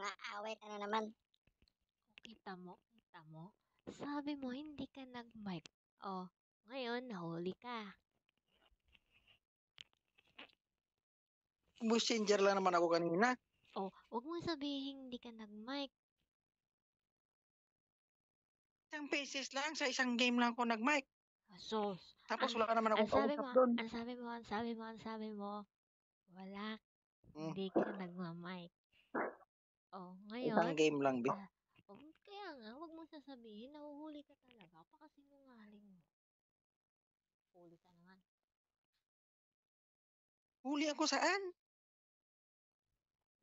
Aaway ka na naman. Kita mo? Sabi mo hindi ka nag-mic. Oh, ngayon nahuli ka. Messenger lang naman ako kanina. Oh, wag mo sabihin hindi ka nag-mic. Isang beses lang, sa isang game lang ako nag-mic. Sus. Tapos wala naman akong kausap doon. Ang sabi mo, wala, hindi ka nagmamic. Oh, Isang ngayon, game lang, Bi. kaya nga, wag mo sasabihin, nahuhuli ka talaga. Pakasinungaling mo. Huli ka naman. Huli ako saan?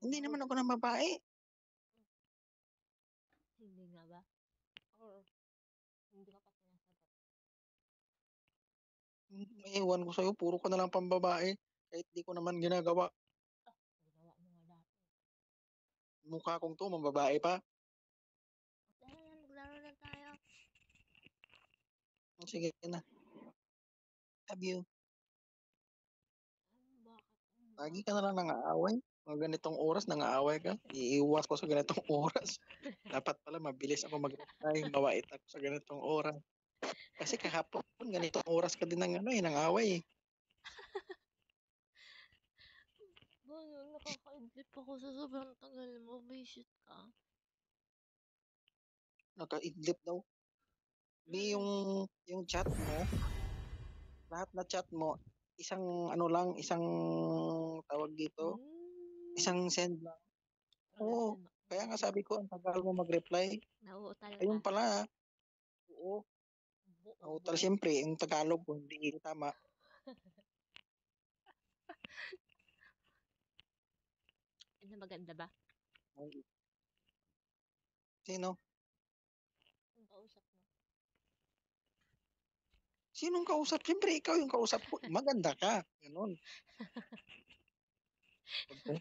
Hindi naman ako ng babae. Hindi nga ba? Or, hindi ka pa sinasagot. Ewan ko sa'yo, puro ka na lang pambabae. Kahit di ko naman ginagawa. Ginawa mo nga dati. Mukha kong to, mambabae pa. Tara na, maglaro na tayo. Sige na. Love you. Bakit? Lagi ka na lang nangaaway. Mga ganitong oras, nangaaway ka. Iiwas ko sa ganitong oras. Dapat pala mabilis ako mag-reply. Mawait ako sa ganitong oras. Kasi kahapon, ganitong oras ka din nangaaway. Bakit? Nakakaidlip ako sa sobrang tagal mo. Visit ka. Nakaidlip daw. Di yung chat mo, lahat na chat mo, isang tawag dito, isang send lang. Oo, kaya nga sabi ko, ang tagal mo mag-reply. Nauutal ka. Ayun pala, oo. Nauutal siyempre, yung Tagalog ko, hindi tama. Ano, maganda ba? Sino? Ang kausap mo. Sinong kausap? Siyempre, ikaw yung kausap ko. Maganda ka. Ganun.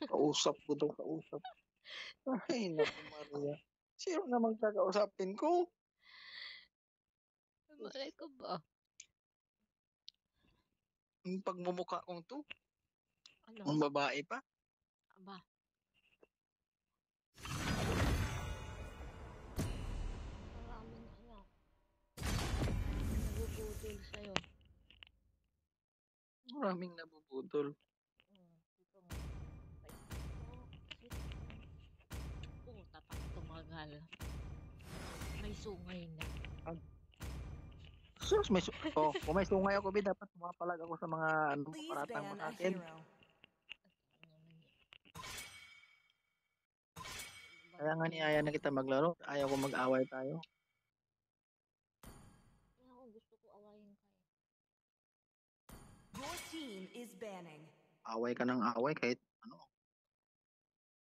Kausap ko daw, kausap. Ay, naku Maria. Sino namang kakausapin ko? Malay ko ba? Yung pagmumukha kong to. Ano? Ang babae pa. Aba. Maraming nabubudol sa'yo. Maraming nabubudol. Dito mo. Tapak tumagal. May sungay na. Sus, kung may sungay ako, dapat pumapalag ako sa mga paratang mo sa akin. Kaya nga niyaya na kita maglaro. Ayaw ko mag-away tayo. Kaya ako gusto ko awayin kayo. Your team is banning. Away ka ng away kahit ano.